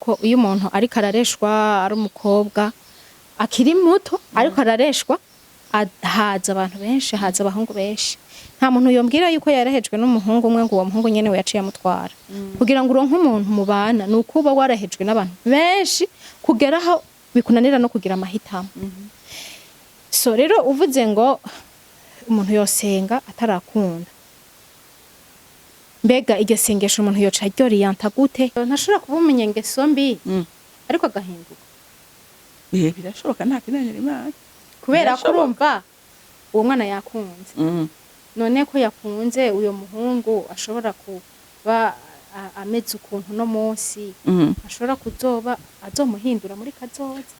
yuko iyo umuntu ariko arareshwa ari umukobwa akiri muto ariko arareshwa haza abantu benshi, haza abahungu benshi. Nta muntu yombwira yuko yarahejwe n'umuhungu umwe ngo uwo muhungu nyene we yaciye amutwara. Kugira ngo uronke umuntu mubana nukuba warahejwe n'abantu benshi kugera aho bikunanira no kugira amahitamo. So rero uvuze ngo umuntu yosenga atarakunda, mbega iryo sengesho umuntu yoca ryoriyanta gute? Ntashobora kuba umunyengeso mbi ariko agahinduka. Birashoboka nta kinanira Imana. Kubera ko urumva uwo mwana yakunze. None ko yakunze uyo muhungu ashobora kuba ameze ukuntu no munsi ashobora kuzoba azomuhindura muri kazoza.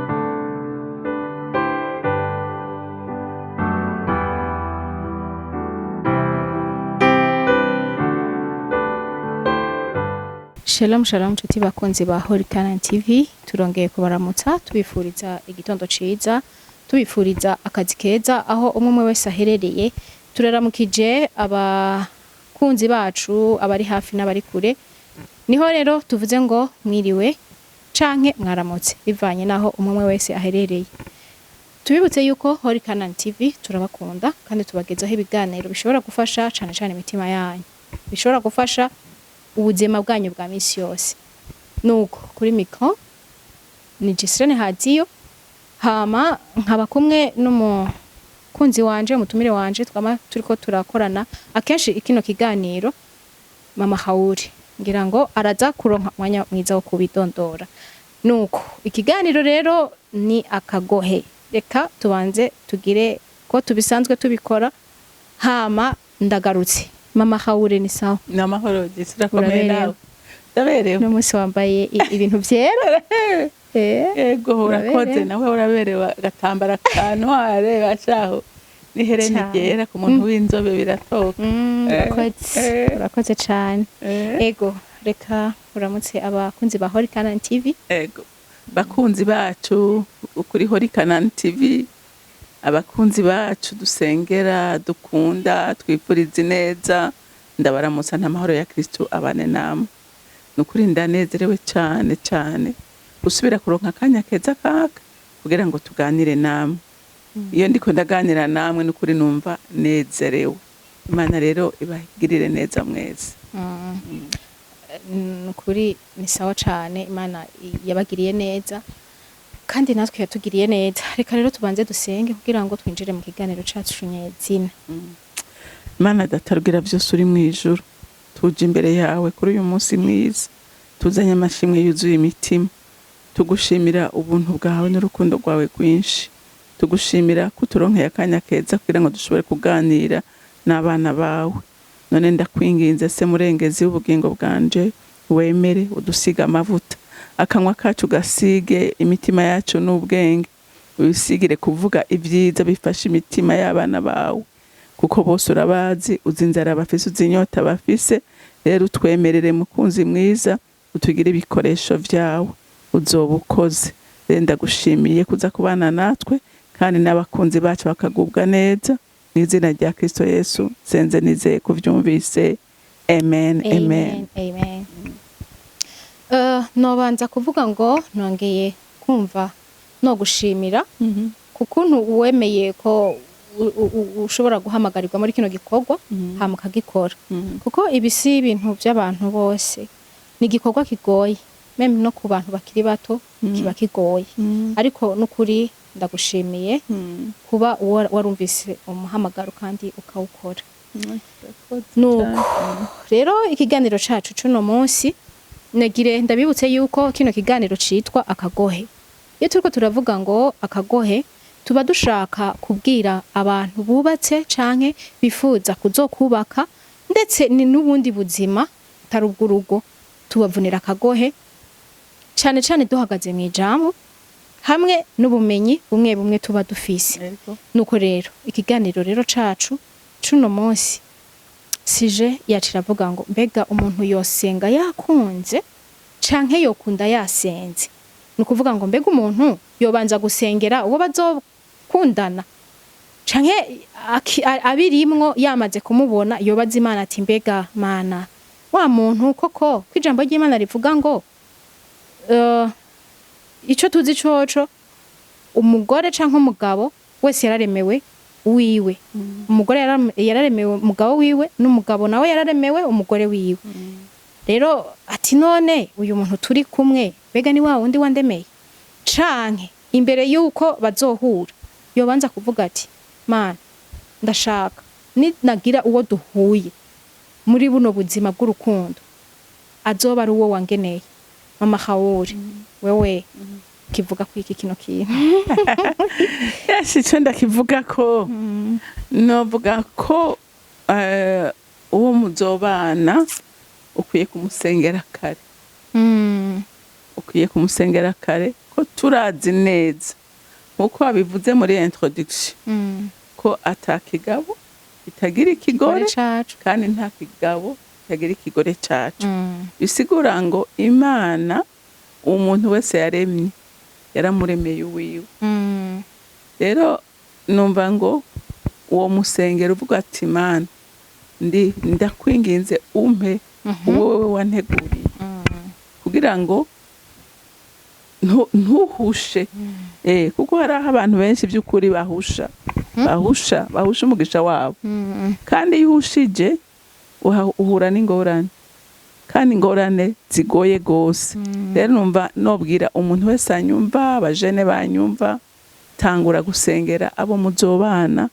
Shalom shalom nshuti bakunzi ba Horikana TV, turongeye kubaramutsa tubifuriza igitondo ciza, tubifuriza akazi keza aho umwe wese aherereye. Turaramukije abakunzi bacu abari hafi n'abari kure. Niho rero tuvuze ngo mwiriwe canke mwaramutse bivanye naho umwe wese aherereye. Tubibutse yuko Horikana TV turabakunda kandi tubagezaho ibiganiro bishobora gufasha cane cane imitima yanyu, bishobora gufasha ubuzima bwanyu bwa misi yose. Nuko kuri mikro ni Gisirene Hadiyo, hama nkaba kumwe n'umukunzi wanje, umutumire wanje, twama turiko turakorana akenshi ikino kiganiro Mama Hauri, ngira ngo araza kuronka umwanya mwiza wo kubidondora. Nuko ikiganiro rero ni akagohe. Reka tubanze tugire ko tubisanzwe tubikora, hama ndagarutse. Mama Haure ni sawa? Namahoro Gisira komeye nawe. Ndaberewe. No musi wambaye ibintu vyera. Ego urakoze nawe uraberewe gatambara kantware bashaho. Niherene ryera ku muntu w'inzobe biratoka. Urakoze cyane. Ego reka uramutse abakunzi ba Horikana TV. Ego bakunzi bacu kuri Horikana TV. Abakunzi bacu dusengera dukunda twifuriza neza, ndabaramutsa ntamahoro ya Kristo abane namwe. Nukuri ndanezerewe cyane cyane gusubira kuronka akanya keza kaka kugira ngo tuganire namwe. Iyo ndiko ndaganira namwe nukuri numva nezerewe. Imana rero ibagirire neza mwese. Nukuri ni sawa cyane, Imana yabagiriye neza kandi natwe yatugiriye neza. Reka rero tubanze dusenge kugira ngo twinjire mu kiganiro cyacu nyezina. Mana datarugira byose uri mu ijuru, tuje imbere yawe kuri uyu munsi mwiza, tuzanye amashimwe yuzuye imitima, tugushimira ubuntu bwawe n'urukundo rwawe rwinshi, tugushimira ko turonkeye akanya keza kugira ngo dushobore kuganira n'abana bawe. None ndakwinginze se murengezi w'ubugingo bwanje, wemere udusiga amavuta, akanwa kacu gasige imitima yacu n'ubwenge, ubisigire kuvuga ibyiza bifasha imitima y'abana bawe, kuko bose urabazi, uzi inzara bafise, uzi inyota bafise. Rero utwemerere mukunzi mwiza, utugire ibikoresho vyawe, uzoba ukoze. Rero ndagushimiye kuza kubana natwe kandi n'abakunzi bacu bakagubwa neza, n'izina rya Kristo Yesu senze nizeye kuvyumvise. Amen, amen, amen. Nobanza kuvuga ngo nongeye kumva no gushimira kukuntu uwemeye ko ushobora guhamagarirwa muri kino gikorwa hama ukagikora, kuko ibi si ibintu by'abantu bose, ni igikorwa kigoye, meme no ku bantu bakiri bato kiba kigoye, ariko n'ukuri ndagushimiye kuba warumvise umuhamagaro kandi ukawukora. Nuko rero ikiganiro cacu cuno munsi nagire ndabibutse yuko kino kiganiro citwa akagohe. Iyo turiko turavuga ngo akagohe, tuba dushaka kubwira abantu bubatse canke bifuza kuzokubaka ndetse ni n'ubundi buzima tarubwurugo, tubavunira akagohe cane cane duhagaze mu ijambo hamwe n'ubumenyi bumwe bumwe tuba dufise. Nuko rero ikiganiro rero cacu cuno munsi sije yaciravuga ngo mbega umuntu yosenga yakunze canke yokunda yasenze. Nukuvuga ngo mbega umuntu yobanza gusengera uwo bazokundana canke abirimwo yamaze kumubona yobaza Imana ati mbega Mana wa muntu koko kwijambo ry'Imana rivuga ngo ico tuzi coco umugore canke umugabo wese yararemewe wiwe. Umugore yararemewe umugabo wiwe, n'umugabo nawe yararemewe umugore wiwe. Rero ati none uyu muntu turi kumwe bega ni wa wundi wandemeye, canke imbere yuko bazohura yobanza kuvuga ati mana ndashaka nagira uwo duhuye muri buno buzima bw'urukundo azoba ari uwo wangeneye. Mama Hawuri wewe kivuga ko iki kino kintu yasi cyo ndakivuga ko novuga ko uwo muzobana ukwiye kumusengera kare. Ukwiye kumusengera kare ko turazi neza nkuko abivuze muri introduction ko atakigabo itagira ikigore kandi nta kigabo itagira ikigore cacu. Bisigura ngo Imana umuntu wese yaremye yaramuremeye uwiwe. Rero numva ngo uwo musengero uvuga ati Mana ndakwinginze umpe wowe wanteguriye kugira ngo ntuhushe. Kuko hari abantu benshi by'ukuri bahusha umugisha wabo, kandi iyo uhushije uhura n'ingorane, kandi ingorane zigoye gose. Rero numva nobwira umuntu wese anyumva, abajene banyumva, tangura gusengera abo muzobana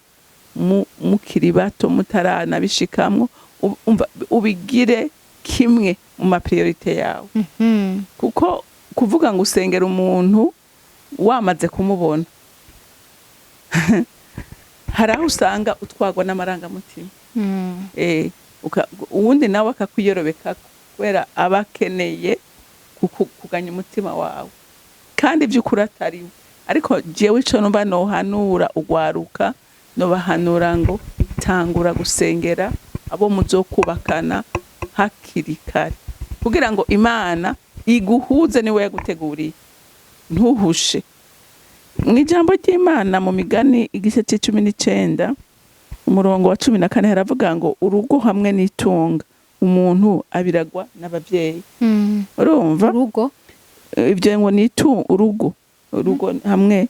mukiri bato mutarana bishikamwo, ubigire kimwe mu ma priorite yawe. Kuko kuvuga ngo usengera umuntu wamaze kumubona hari aho usanga utwagwa n'amarangamutima. Uwundi nawe akakwiyorobeka kubera abakeneye kuganya umutima wawe, kandi by'ukuri atariwe. Ariko jewe ico numva nohanura ugwaruka, nobahanura ngo tangura gusengera abo muzokubakana hakiri kare kugira ngo Imana iguhuze niwe yaguteguriye, ntuhushe. Mwijambo ry'Imana mu Migani igice c'19 umurongo wa 14 haravuga ngo urugo hamwe n'itunga umuntu abiragwa n'abavyeyi. Urumva urugo ibyo ngo urugo hamwe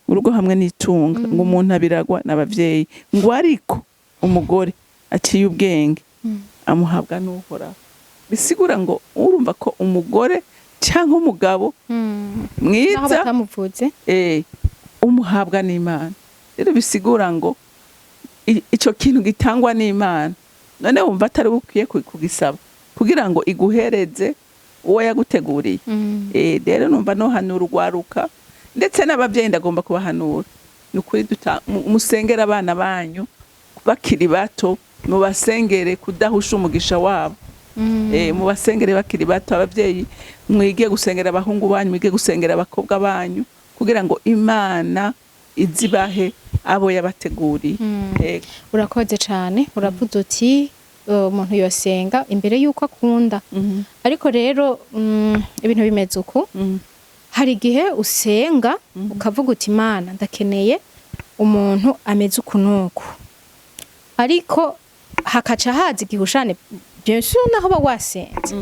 urugo hamwe n'itunga ngo umuntu abiragwa n'abavyeyi. Ngo ariko umugore aciye ubwenge amuhabwa n'Uhoraho. Bisigura ngo urumva ko umugore cyangwa umugabo mwiza umuhabwa n'Imana. Rero bisigura ngo ico kintu gitangwa n'Imana, none wumva atari bukwiye kugisaba kugira ngo iguhereze uwo yaguteguriye. Rero numva no hanura urwaruka ndetse n'abavyeyi ndagomba kubahanura, nukuri musengera abana banyu bakiri bato, mubasengere kudahusha umugisha wabo. Mubasengere bakiri bato. Abavyeyi mwige gusengera abahungu banyu, mwige gusengera abakobwa banyu kugira ngo Imana izibahe abo yabateguriye. Urakoze cyane. Uravuze uti umuntu yosenga imbere yuko akunda. Ariko rero ibintu bimeze uko, hari igihe usenga ukavuga uti Imana ndakeneye umuntu ameze uku nuku, ariko hakaca haza igihushane byose naho ba wasenze.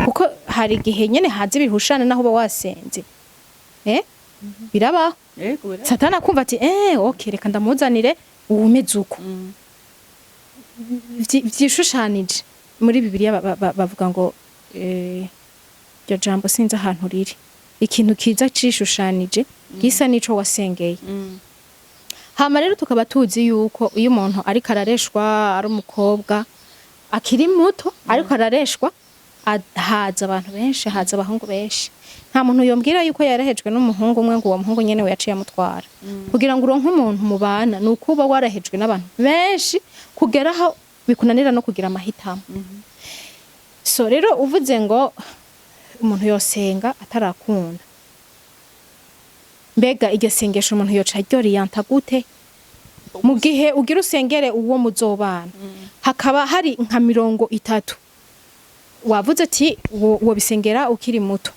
Kuko hari igihe nyene haza ibihushane naho ba wasenze. Birabaho. Satana kumva ati okay reka ndamuzanire uwumeze uko. Vyishushanije muri Bibiliya bavuga ngo iryo jambo sinzi ahantu riri, ikintu kiza cishushanije gisa nico wasengeye. Hama rero tukaba tuzi yuko iyo umuntu ariko arareshwa ari umukobwa akiri muto ariko arareshwa, haza abantu benshi, haza abahungu benshi. Nta muntu yombwira yuko yarahejwe n'umuhungu umwe ngo uwo muhungu nyene we yaciye amutwara. Kugira ngo uronke umuntu mubana nuko uba warahejwe n'abantu benshi kugeraho bikunanira no kugira amahitamo. So rero uvuze ngo umuntu yosenga atarakunda, mbega iryo sengesho umuntu yoca ryoriyanta gute? Mu gihe ugira usengere uwo muzobana hakaba hari nka 30, wavuze ati wo bisengera ukiri muto.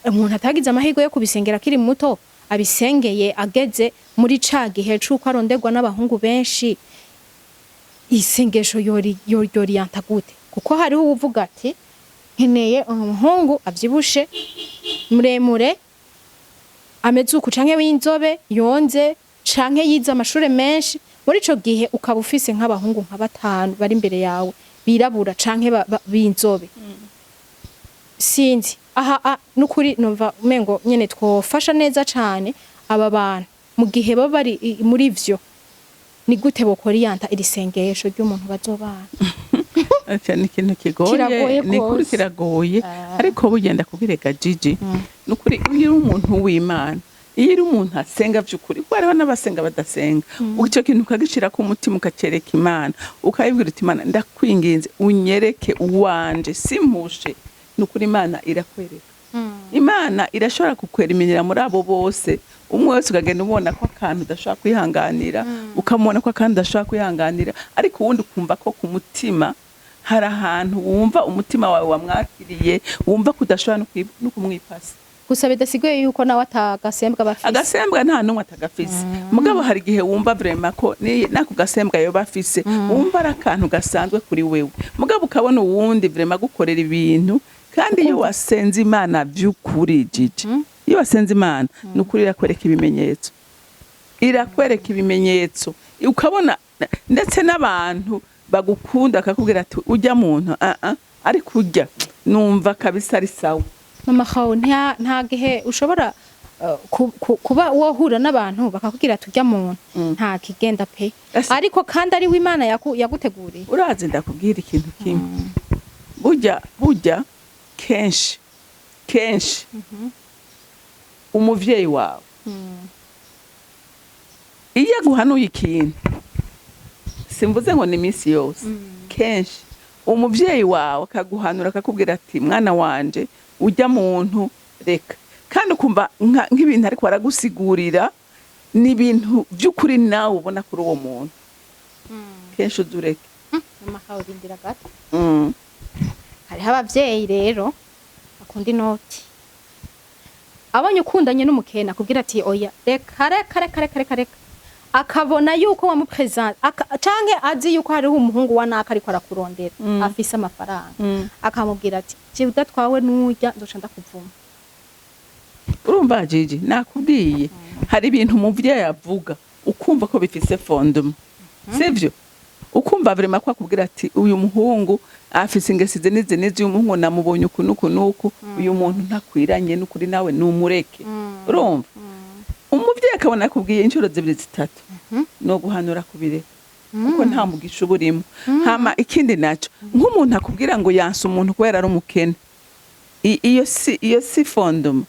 Umuntu atagize amahirwe yo kubisengera akiri muto, abisengeye ageze muri ca gihe c'uko aronderwa n'abahungu benshi, isengesho yoriyanta gute? Kuko hariho uvuga ati nkeneye umuhungu avyibushe muremure ameze uku canke w'inzobe yonze canke yize amashure menshi. Muri ico gihe ukaba ufise nk'abahungu nka batanu bari imbere yawe birabura canke b'inzobe. Sinzi aha nukuri numva umengo nyene twofasha neza cane aba bantu mu gihe baba bari muri vyo. Ni gute bokoriyanta iri sengesho ry'umuntu bazobana? Acha ni ikintu kigoye, ni kuri kiragoye, ariko bugenda kubireka Gigi. Nukuri iyo umuntu w'Imana, iyo uri umuntu asenga vy'ukuri, ko hariho n'abasenga badasenga, ico kintu ukagishira ku mutima ukacereka Imana, ukayibwira uti Imana ndakwinginze unyereke uwanje simpushe. Nukuri Imana irakwereka. Imana irashobora kukweriminira muri abo bose. Umwe wese ukagenda ubona ko akantu udashobora kwihanganira, ukamubona ko akantu udashobora kwihanganira, ariko uwundi ukumva ko ku mutima hari ahantu wumva umutima wawe wamwakiriye, wumva ko udashobora no kumwipasa. Gusa bidasigaye yuko nawe atagasembwa bafise. Agasembwa nta numwe atagafise. Mugabo hari gihe wumva vraiment ko nako gasembwa yo bafise, wumva ari akantu gasanzwe kuri wewe. Mugabo ukabona uwundi vraiment gukorera ibintu kandi iyo wasenze Imana by'ukuri Gigi. Iyo wasenze Imana nukuri irakwereka ibimenyetso. Irakwereka ibimenyetso. Ukabona ndetse n'abantu bagukunda akakubwira ati ujya muntu ariko ujya numva kabisa ari sawa. Mama Khaw nta gihe ushobora kuba wohura n'abantu bakakubwira tujya muntu nta kigenda pe, ariko kandi ari w'Imana yaguteguriye. Urazi ndakubwira ikintu kimwe. Burya kenshi umuvyeyi wawe iyo aguhanuye ikintu, simvuze ngo ni iminsi yose, kenshi umuvyeyi wawe akaguhanura akakubwira ati mwana wanje ujya muntu reka, kandi ukumva nk'ibintu ariko aragusigurira ni ibintu by'ukuri nawe ubona kuri uwo muntu. Kenshi uzureke. Mama Khaw bindira gato. Hariho abavyeyi rero akunda inoti. Abonye ukundanye n'umukena akubwira ati oya reka akabona yuko wamupresent canke azi yuko hariho umuhungu wa naka ariko arakurondera afise amafaranga akamubwira ati je udatwawe n'urya nzoca ndakuvuma. Urumva Gigi nakubwiye hari ibintu umuvyeyi avuga ukumva ko bifise fondement, sivyo? Ukumva vraiment ko akubwira ati uyu muhungu afise ingesize n'izi uyu muhungu namubonye nuku uyu muntu ntakwiranye n'ukuri nawe numureke. Urumva umuvyeyi akabona akubwiye inshuro 2-3 no guhanura kubireka kuko nta mugisha uburimo. Hama ikindi naco nk'umuntu akubwira ngo yanse umuntu kubera ari umukene, iyo si fondement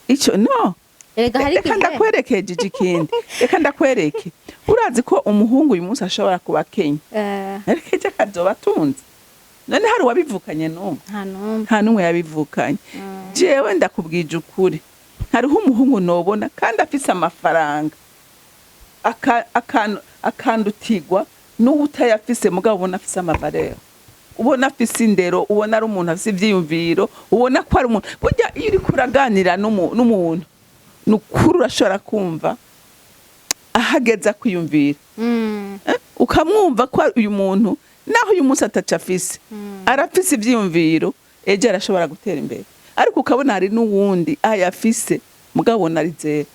ico no. Reka ndakwereke Gigi kindi. Reka ndakwereke. Urazi ko umuhungu uyu munsi ashobora kuba Kenya. Ariko ejo akazoba atunze. None hari wabivukanye n'umwe? Nta numwe yabivukanye. Jewe ndakubwije ukuri. Hariho umuhungu nobona kandi afise amafaranga. Akandutigwa n'ubutayafise mugabo ubona afise amabarero. Ubona afise indero, ubona ari umuntu afise ivyiyumviro, ubona ko ari umuntu. Burya iyo uri kuraganira n'umuntu nukuri urashobora kumva ahageza kwiyumvira. Ukamwumva ko uyu muntu naho uyu munsi atacafise arafise ivyiyumviro, ejo arashobora gutera imbere. Ariko ukabona hari n'uwundi ayafise mugabo nari zero.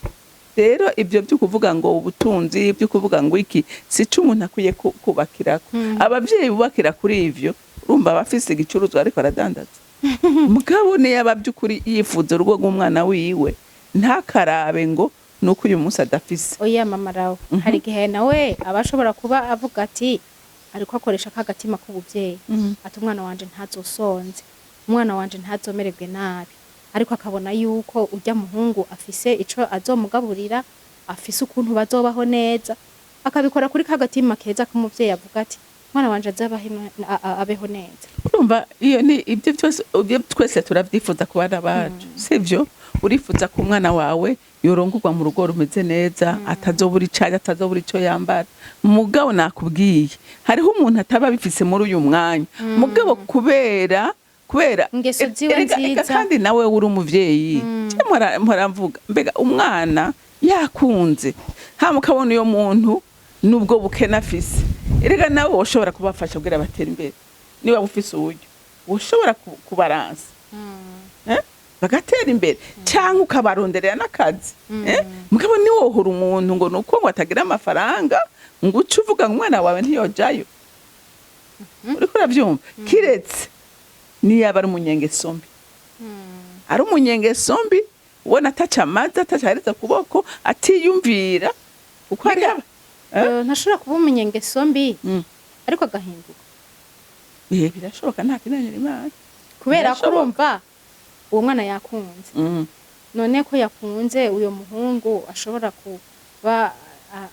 Rero ivyo byo kuvuga ngo ubutunzi, byo kuvuga ngo iki sico umuntu akwiye kubakirako. Abavyeyi bubakira kuri ivyo urumva bafise igicuruzwa ariko aradandaza. Mugabo ne yabavyukuri yifuza urugo rw'umwana wiwe ntakarabe ngo nuko uyu munsi adafise. Oya Mama Raw hari gihe nawe abashobora kuba avuga ati ariko akoresha kagatima k'ubuvyeyi ati umwana wanje ntazosonze, umwana wanje ntazomererwe nabi, ariko akabona yuko ujya muhungu afise ico azomugaburira, afise ukuntu bazobaho neza, akabikora kuri kagatima keza k'umuvyeyi avuga ati mwana wanje abeho neza. Urumva iyo ni ibyo twese turavyifuza ku bana bacu, sivyo? Urifuza ku mwana wawe yorongurwa mu rugo rumeze neza, atazobura icari, atazobura ico yambara. Mugabo nakubwiye hariho umuntu ataba bifise muri uyu mwanya, mugabo kubera ingeso ziwe nziza kandi nawe uri umuvyeyi. Mporamvuga mbega umwana yakunze hama ukabona uyo muntu nubwo bukena afise, erega nawe woshobora kubafasha kugira batera imbere niba ufise uburyo. ushobora kubaransa bagatera imbere cyangwa ukabaronderera n'akazi mugabo niwohora umuntu ngo nuko ngo atagira amafaranga ngo uce uvuga ngo umwana wawe ntiyojayo uriko urabyumva kiretse niyo aba ari umunyengeso mbi ari umunyengeso mbi ubona ataca amazi atacareza kuboko atiyumvira kuko hari ntashobora kuba umunyengeso mbi ariko agahinduka birashoboka nta kinanira Imana kubera ko urumva uwo mwana yakunze none ko yakunze uyo muhungu ashobora kuba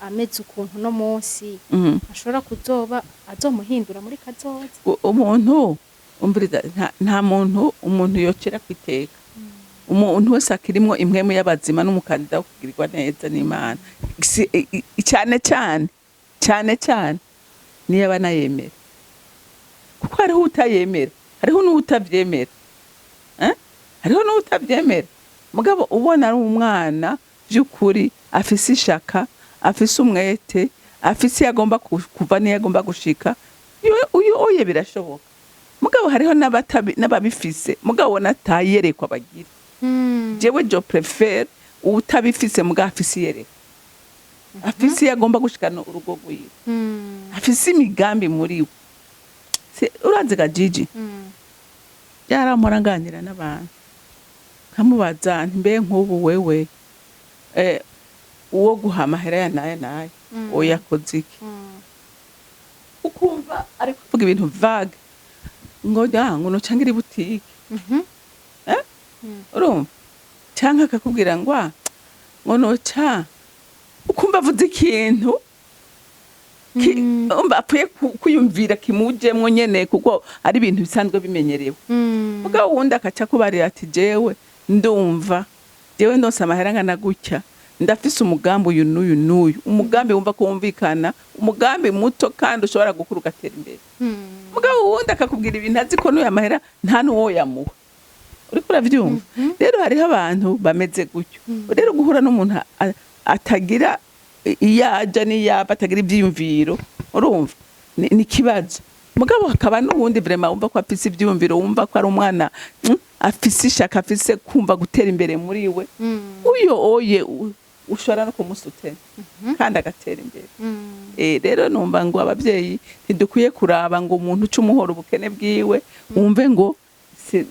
ameze ukuntu no munsi ashobora kuzoba azomuhindura muri kazoza umuntu umviriza nta muntu umuntu yokera kwiteka umuntu wese akirimwo imwemu y'abazima n'umukandida wo kugirirwa neza n'Imana cyane niyo aba nayemera kuko hariho utayemera hariho n'utavyemera hariho n'utavyemera mugabo ubona ari umwana by'ukuri afise ishaka afise umwete afise yagomba kuva niyo yagomba gushika uyo oye birashoboka mugabo hariho n'ababifise mugabo natayerekwa bagira jewe je préfère utabifise mugabo afise yerekwa afise yagomba gushikana urugo rwiwe afise imigambi muri we urazi gajiji yaramora nganira n'abantu kamubaza nti mbe nk'ubu wewe uwo guha amahera ya naye oyakoze iki ukumva ariko kuvuga ibintu vague ngo no cangira ibutike urumva canka akakubwira ngo noca ukumva avuze ikintu umva apfuye kuyumvira kimujemwo nyene kuko ari ibintu bisanzwe bimenyerewe mugabo wundi akaca kubarira ati jewe ndumva jewe ndose amahera ngana gutya ndafise umugambi uyu n'uyu umugambi wumva kumvikana umugambi muto kandi ushobora gukura ugatera imbere mugabo wundi akakubwira ibintu azi ko n'uyu amahera nta n'uwo yamuha uriko uravyumva rero hariho abantu bameze gutyo rero guhura n'umuntu atagira iyaja n'iyapa atagira ivyiyumviro urumva ni kibazo mugabo hakaba n'ubundi vraiment wumva ko afise ivyiyumviro wumva ko ari umwana afise ishaka afise kumva gutera imbere muri we uyo oye ushobora no kumusutera kandi agatera imbere rero numva ngo abavyeyi ntidukwiye kuraba ngo umuntu ucumuhora ubukene bwiwe wumve ngo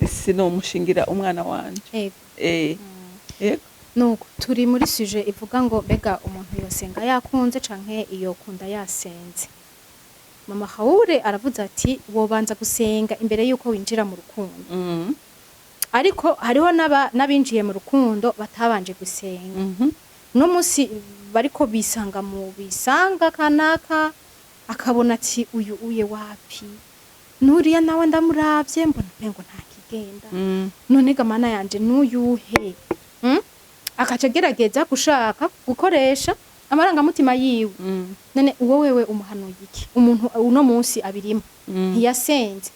sinomushingira umwana wanje yego nuko turi muri sujet ivuga ngo bega umuntu yosenga yakunze canke iyo kunda yasenze mama Haure aravuze ati wobanza gusenga imbere yuko winjira mu rukundo ariko hariho n'abinjiye mu rukundo batabanje gusenga no musi bariko bisanga mu bisanga kanaka akabona ati uyu uye wapi nuriya nawe ndamuravye mbona pengo nta kigenda none gamana yanje nuyuhe akaca gerageza gushaka gukoresha amarangamutima yiwe none uwo wewe umuhanuye iki umuntu uno munsi abirimo ntiyasenze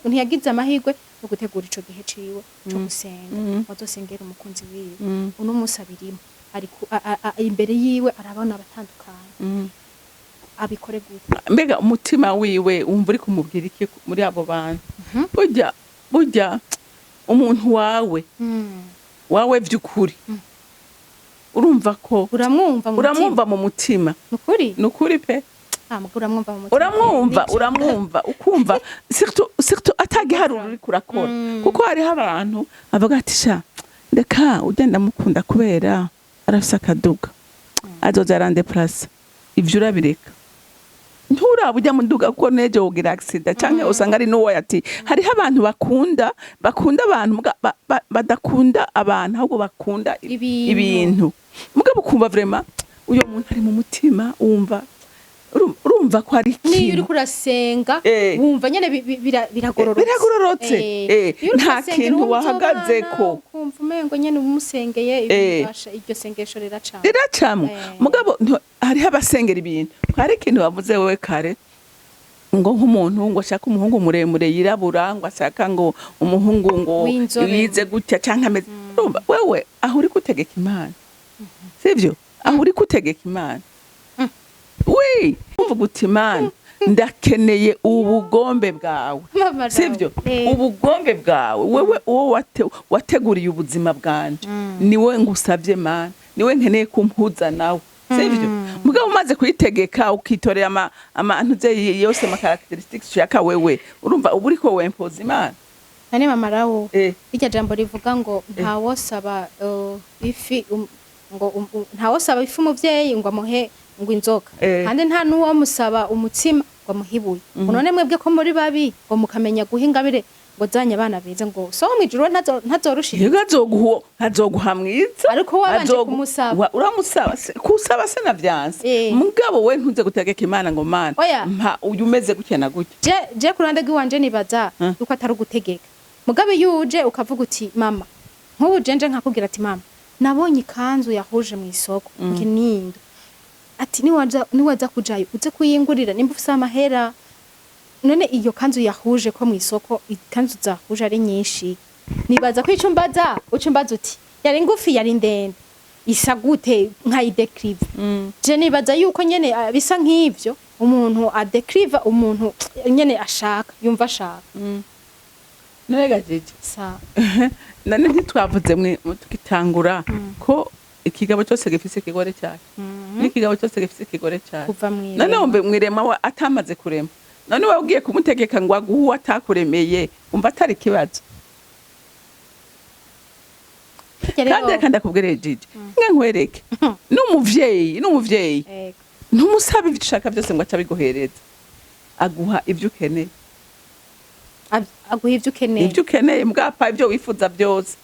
ntiyagize amahirwe yo gutegura ico gihe ciwe cyo gusenga bazosengera umukunzi wiwe uno munsi abirimo ariko imbere yiwe arabona abatandukanye abikore gute mbega umutima wiwe wumva uri kumubwira iki muri abo bantu burya umuntu wawe vy'ukuri urumva ko uramwumva mu mutima nukuri pe uramwumva ukumva surtout atagiharura uri kurakora kuko hariho abantu avuga ati sha ndeka ugenda mukunda kubera arafise akaduga azoza arandeplace ivyo urabireka nturaba ujya muduga kuko neje wogira accident canke usanga ari nuwo yati hariho abantu bakunda abantu badakunda abantu ahubwo bakunda ibintu mugabo kumva vraiment uyo muntu ari mu mutima urumva ko ari ikintu niyo uri kurasenga wumva nyene biragororotse nta kintu wahagazeko kumva umengo nyene umusengeye ibasha iryo sengesho riracamwe mugabo hariho abasengera ibintu hari ikintu bavuze wewe kare ngo nk'umuntu ngo ashaka umuhungu muremure yirabura ngo ashaka ngo umuhungu ngo yize gutya canke ameze urumva wewe aho uri gutegeka Imana sivyo aho uri gutegeka Imana umva guti Imana ndakeneye ubugombe bwawe Mama sivyo Raul. ubugombe bwawe wewe uwo wateguriye ubuzima bwanje niwe ngusabye mana niwe nkeneye kumpuza nawe sivyo mugabo umaze kuyitegeka ukitorera amantu ze yose ma characteristics ushaka wewe urumva uba uriko wempoza imana nani Mama Raul irya jambo rivuga ngo ntawosaba ifi ntawosaba ifi umuvyeyi ngo amuhe ngo inzoka kandi nta nuwo musaba umutsima ngo amuhibuye none mwebwe ko muri babi ngo mukamenya guhingabire ngo zanye abana beza ngo so mwijuru ntazorushije ntazoguha mwiza ariko wabanje kumusaba uramusaba kusaba se navyanse mugabo we ntuze gutegeka imana ngo mana mpa uyu umeze gukena gutya je kurande gwiwanje nibaza yuko atari ugutegeka mugabo yuje ukavuga uti mama nk'ubu jenje nkakubwira ati mama nabonye ikanzu yahuje mu isoko nkinindo ati niwaza kujayo uze kuyingurira nimba ufise amahera none iyo kanzu yahuje ko mu isoko ikanzu zahuje ari nyinshi nibaza ko icumbaza ucumbaza uti yari ngufi yari ndende isa gute nkayideclive je nibaza yuko nyene bisa nk'ivyo umuntu adeclive umuntu nyene ashaka yumva ashaka none gajije sa nane ntitwavuze tukitangura ko ikigabo cyose gifise ikigore cyake n'ikigabo cyose gifise ikigore cyake none wumve mwirema wa atamaze kurema none wabwiye kumutegeka ngo aguhu atakuremeye umva atari kibazo kandi akubwire jiji nge nkwereke n'umuvyeyi ntumusaba ibyo ushaka byose ngo acabiguhereza aguha ibyo ukeneye ibyo ukeneye mbwapa ibyo wifuza byose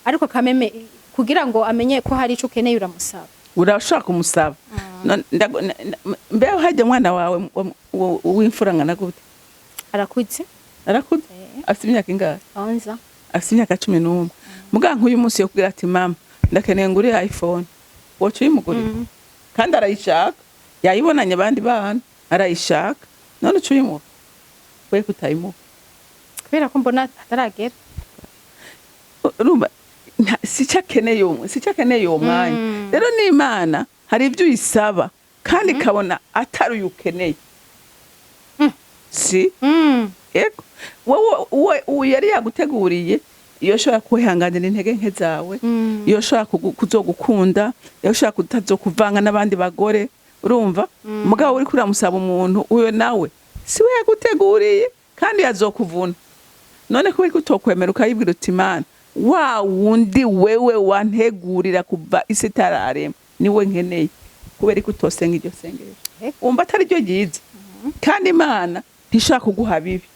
ariko kameme kugira ngo amenye ko hari ico ukeneye uramusaba urashaka kumusaba mbeho hajya mwana wawe w'imfurangana gute arakuze afite imyaka ingahe onza afite imyaka 11 muga nk'uyu munsi yo kugira ati mama ndakeneye ngure iPhone wocu yimugurira kandi arayishaka yayibonanye abandi bana arayishaka none ucuyimuha we kutayimuha kubera ko mbona ataragera urumva sicakeneye uwo mwanya rero n'Imana hari ibyo uyisaba kandi kabona atari ukeneye si ego wowe yari yaguteguriye iyo shobora kwihanganira intege nke zawe iyo shobora kuzogukunda iyo shobora kutazokuvanga n'abandi bagore urumva mugabo uri kuramusaba umuntu uyo nawe si we yaguteguriye kandi yazokuvuna none ko utokwemera ukayibwira uti Imana wa wundi wewe wantegurira kuva isi itararema niwe nkeneye kubera ko utosenga iryo sengero umva atari ryo ryiza kandi Imana ntishaka kuguha bibi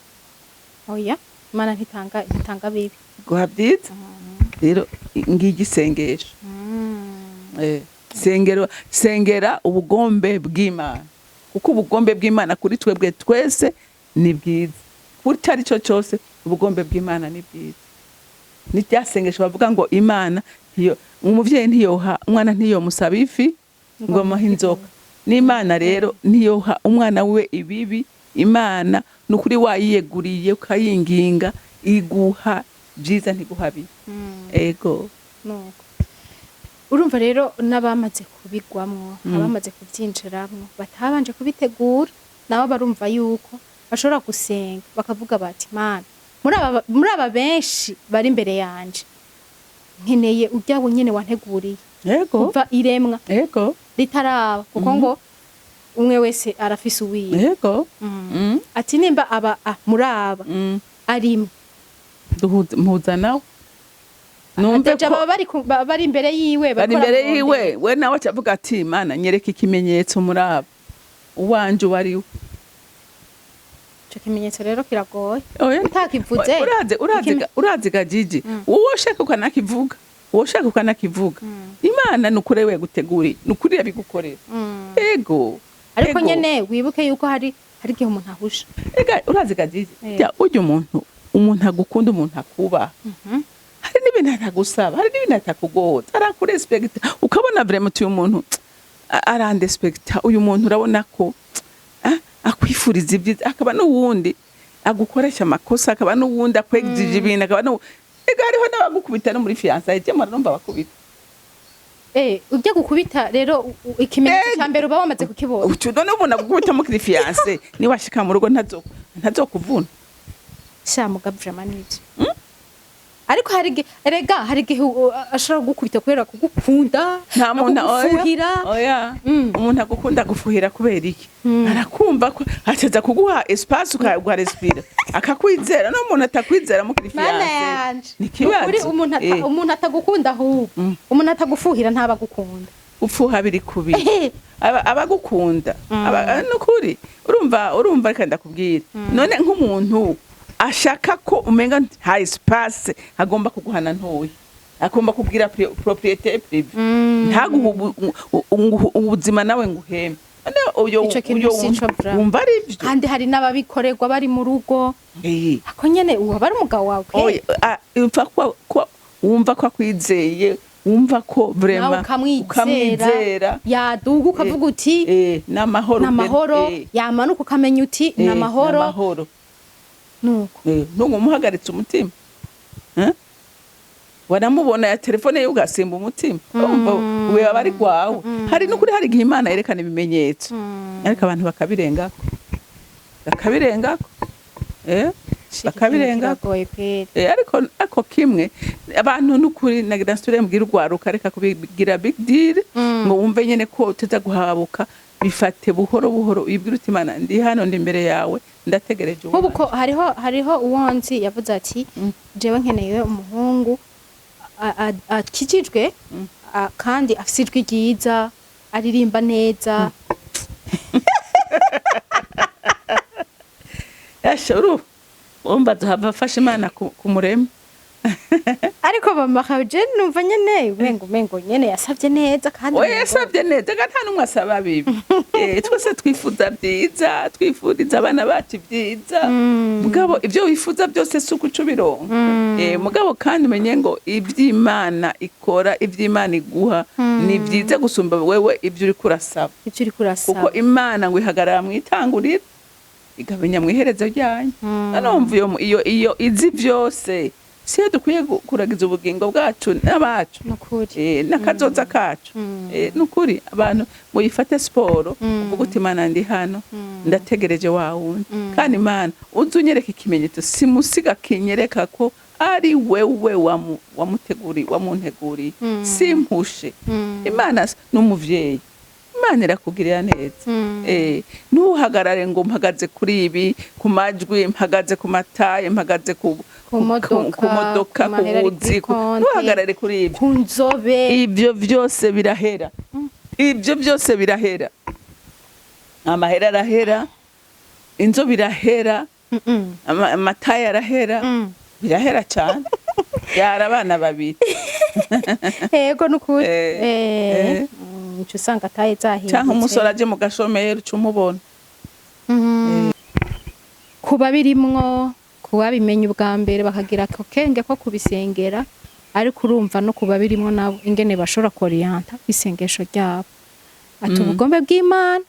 oya Imana ntitanga bibi guha byiza rero ngigisengesho sengera ubugombe bw'Imana kuko ubugombe bw'Imana kuri twebwe twese ni bwiza kuri cyari cyo cyose ubugombe bw'Imana ni bwiza nityasengesho bavuga ngo Imana umuvyeyi ntiyoha umwana ntiyomusaba ifi ngo amuhe inzoka n'Imana rero ntiyoha umwana we ibibi Imana nukuri wayiyeguriye ukayinginga iguha byiza ntiguha bibi ego nuko urumva rero n'abamaze kubigwamwo abamaze kubyinjiramwo batabanje kubitegura nabo barumva yuko bashobora gusenga bakavuga bati Mana muri aba benshi bari imbere yanje nkeneye ujyawe nyene wanteguriye yego kuva iremwa yego ritaraba kuko ngo umwe wese arafise uwiye yego ati nimba aba muraba arimo duhuza nawe numve ko bari imbere yiwe bari imbere yiwe we nawe acavuga ati Imana nyereka ikimenyetso muraba uwanje wariwe ico kimenyetso rero kiragoye utakivuze urazi gajiji wowe ushaka ukanakivuga Imana nukure we guteguri nukuri yabigukorera ego ariko nyene wibuke yuko hari igihe umuntu ahusha ega urazi gajiji ujya umuntu agukunda umuntu akuba hari n'ibintu atagusaba hari n'ibintu atakugoza arakurespecta ukabona vraiment uyu muntu arandespecta uyu muntu urabona ko akwifuriza ibyiza akaba n'uwundi agukoresha amakosa akaba n'uwundi akwegije ibintu akaba ega hariho n'abagukubita no muri fiançailles je mara numva bakubita ujya gukubita rero ikimenyetso cya mbere uba wamaze kukibona none ubona gukubita muri fiance ni washika mu rugo ntazokuvuna sha mugabuje manije ariko hari igihe ashobora gukubita kubera kugukunda nta muntu gufuhira umuntu agukunda gufuhira kubera iki arakumva ko ateza kuguha espace ukaguha respira akakwizera no umuntu atakwizera muri fiance ni kibazo umuntu atagukunda ahubwo umuntu atagufuhira ntabagukunda upfuha biri kubi abagukunda nukuri urumva reka ndakubwira none nk'umuntu ashaka ko umenga nta espace agomba kuguhana ntoya agomba kubwira propriété privée ntaguha ubuzima nawe nguheme wumva ari byo kandi hari n'ababikorerwa bari mu rugo ako nyene uwo bari umugabo wawe wumva ko akwizeye wumva ko vraiment ukamwizera yaduga ukavuga uti n'amahoro yamanuka ukamenya uti n'amahoro ntungu umuhagaritse umutima wanamubona ya telefone ye ugasimba umutima we aba ari gwawe hari n'ukuri hari igihe Imana yerekana ibimenyetso ariko abantu bakabirengako ariko kimwe abantu n'ukuri nagira nsure mbwira urwaruka reka kubigira big deal ngo wumve nyene ko uteza guhabuka bifate buhoro buhoro ibwira uti Imana ndi hano ndi imbere yawe ndategereje ubu ko hariho uwonzi yavuze ati jewe nkeneye umuhungu akijijwe kandi afite ijwi ryiza aririmba neza yashuru umva duhava fasha Imana kumurema ariko bamakaje numva nyene mengo nyene yasavye neza kandi yasavye neza nta numwe asaba bibi twese twifuza byiza twifuriza abana bacu byiza mugabo ibyo wifuza byose suko ucubironka mugabo kandi menye ngo ivy'Imana ikora ivy'Imana iguha ni byiza gusumba wewe ibyo uri kurasaba kuko Imana ngo ihagarara mu itangurira igabanya mu iherezo ryanyu nanomva iyo izi byose siyo dukwiye kuragiza ubugingo bwacu n'abacu n'akazoza kacu nukuri abantu muyifate siporo uvuga uti Imana ndi hano ndategereje wawundi kandi Imana uzunyereka ikimenyetso simusiga kinyereka ko ari wewe wamunteguriye simpushe Imana n'umuvyeyi Imana irakugirira neza ntuhagarare ngo mpagaze kuri ibi ku majwi mpagaze ku mataye mpagaze ku modoka ku buzi ntuhagarare kuri ibi ku nzobe ibyo byose birahera amahera arahera inzobe irahera amataye arahera birahera cyane yara abana babiri yego nukuri icyo usanga ataye zahindutse cyangwa umusore aje mu gashomero cyumubona kuba birimwo kuba bimenya ubwa mbere bakagira akenge ko kubisengera ariko urumva no kuba birimwo nabo ingene bashobora koriyanta isengesho ryabo ati ubugombe bw'Imana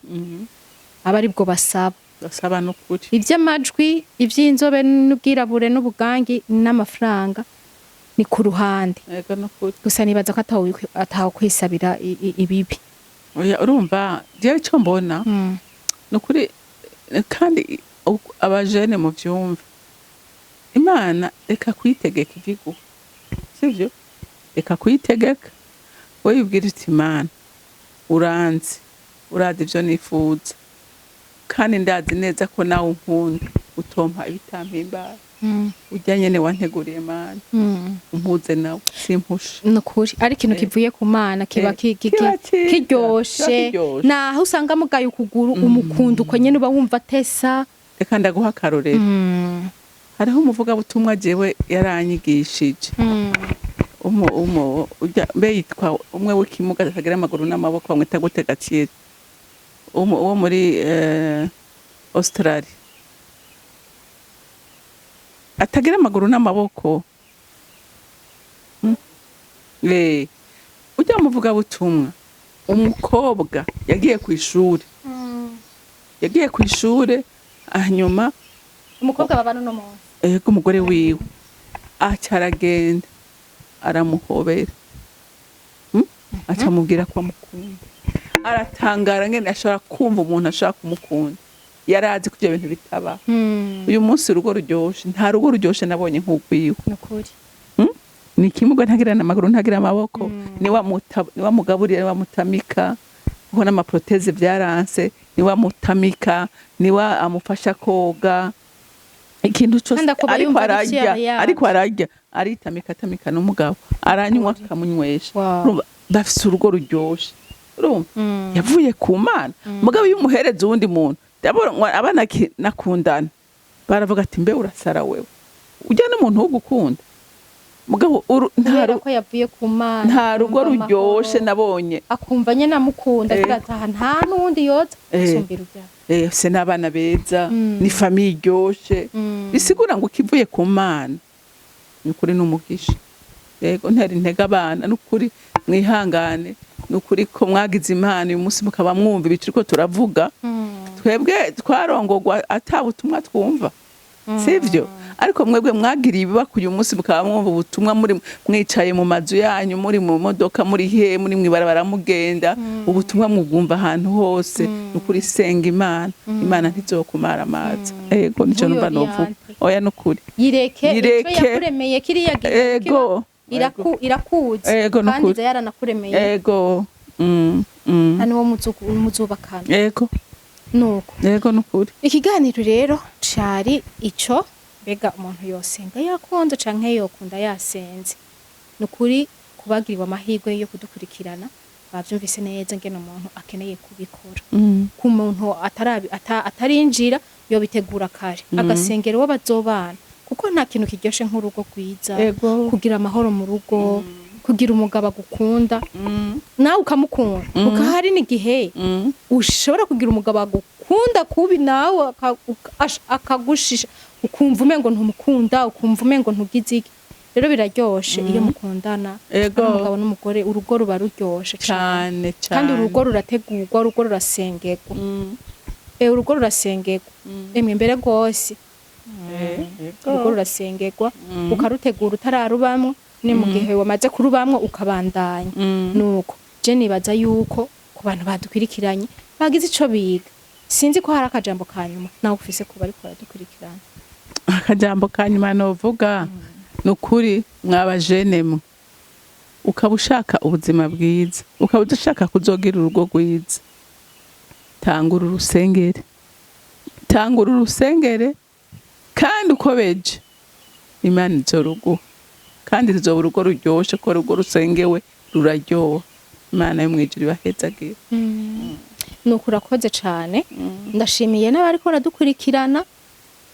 aba ari bwo basaba n'ukuri iby'amajwi iby'inzobe n'ubwirabure n'ubugangi n'amafaranga ni ku ruhande gusa nibaza ko ataho kwisabira ibibi urumva jewe icyo mbona nukuri kandi abajene mu byumva Imana reka kuyitegeka igiguha sivyo reka kuyitegeka wowe ubwira uti Imana uranzi urazi ibyo nifuza kandi ndazi neza ko nawe unkunda utompa ibitampimbara ujya nyene wanteguriye Mana umpuze nawe simpushe nukuri ari ikintu kivuye ku Mana kiba kiryoshe naho usanga mugaye ukuguru umukunda uko nyene uba wumva atesa reka ndaguha akarorero hariho umuvugabutumwa jewe yaranyigishije mbe yitwa umwe w'ikimuga atagira amaguru n'amaboko bamwita gute Gatier wo muri Australia atagira amaguru n'amaboko ujya muvuga butumwa umukobwa yagiye ku ishuri hanyuma umukobwa babana no munsi umugore wiwe acaragenda aramuhobera aca amubwira ko amukunda. Aratangara ngene ashobora kumva umuntu ashaka kumukunda, yarazi ko ivyo bintu bitaba. Uyu munsi urugo ruryoshe, nta rugo ruryoshe nabonye nk'urwiwe. Nukuri. Ni ikimuga ntagira n'amaguru ntagira amaboko, ni wa mugaburira, ni wa mutamika, kuko n'amaproteze vyaranse, ni wa mutamika, ni wa amufasha koga, ikintu cose ariko ararya aritamika n'umugabo, aranywa akamunywesha. Bafise urugo ruryoshe, urumva yavuye ku Mana. Mugabo iyo umuhereza uwundi muntu, abana nakundana baravuga ati mbe urasara wewe, ujya n'umuntu wo gukunda. Mugabo ko yavuye ku Mana, nta rugo ruryoshe nabonye, akumva nyene amukunda, agataha nta n'undi yoza asumbira ubyara. Se n'abana beza, ni famille iryoshe, bisigura ngo kivuye ku Mana. Nukuri n'umugisha. Yego ntera intege abana, nukuri mwihangane, nukuri ko mwagize Imana uyu munsi mukaba mwumva ibiciko turavuga. Twebwe twarongorwa atabutumwa twumva, sivyo? Ariko mwebwe mwagiriye ibibaku uyu munsi mukaba mwumva ubutumwa, muri mwicaye mu mazu yanyu, muri mu modoka, muri he, muri mwibarabara mugenda, ubutumwa mubwumva ahantu hose. Nukuri senga Imana, Imana ntizokumara amazi. Yego nico numva novuga. Oya nukuri yireke ico yakuremeye kiriya gihe irakuzi kandi iza yaranakuremeye. Yego ani wo muzubakana. Yego nuko yego nukuri. Ikiganiro rero cari ico, mbega umuntu yosenga yakunze canke yokunda yasenze. Nukuri kubagiriwe amahirwe yo kudukurikirana, bavyumvise neza ngene umuntu akeneye kubikora. Ku muntu atarinjira yobitegura kare, agasengera uwo bazobana, kuko nta kintu kiryoshe nk'urugo rwiza, kugira amahoro mu rugo, kugira umugabo agukunda nawe ukamukunda. Kuko hari n'igihe ushobora kugira umugabo agukunda kubi nawe akagushisha, ukumva umengo ntumukunda, ukumva umengo ntugize iki. Rero biraryoshe iyo mukundana, umugabo n'umugore, urugo ruba ruryoshe cyane. Kandi urugo rurategurwa, urugo rurasengerwa. Urugo rurasengerwa emwe mbere gose. Urugo rurasengerwa ukarutegura utararubamwo, ni mu gihe wamaze kurubamwo ukabandanya. Nuko je nibaza yuko ku bantu badukurikiranye bagize ico biga. Sinzi ko hari akajambo kanyuma nawe ufise kuba ariko baradukurikirana. Akajambo kanyuma novuga nukuri, mwabajenemwe ukaba ushaka ubuzima bwiza, ukaba ushaka kuzogira urugo rwiza, tangura urusengere kandi ukobeje, Imana izoruguha kandi ruzoba urugo ruryoshe, ko urugo rusengewe ruraryoha. Imana yo mwijuru ibahezagire. Nuko urakoze cane, ndashimiye n'abariko baradukurikirana,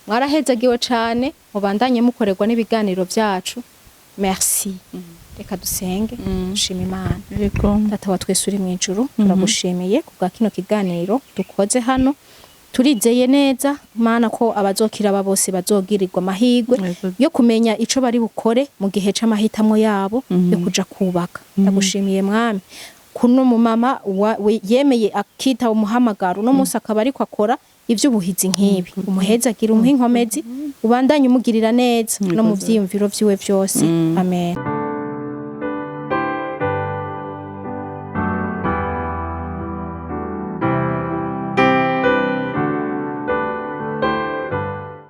mwarahezagiwe cane, mubandanye mukorerwa n'ibiganiro vyacu. Merci. Reka dusenge, dushima Imana. Data wa twese uri mwijuru, turagushimiye kubwa kino kiganiro dukoze hano. Turizeye neza Mana ko abazokira bose bazogirirwa amahirwe yo kumenya ico bari bukore mu gihe c'amahitamo yabo yo kuja kubaka. Ndagushimiye Mwami, kuno mu mama yemeye akita umuhamagaro no musi akaba ariko akora ivy'ubuhizi nk'ibi. Umuhezagira umuhinkomezi, ubandanye umugirira neza no mu vyiyumviro vyiwe vyose. Amen.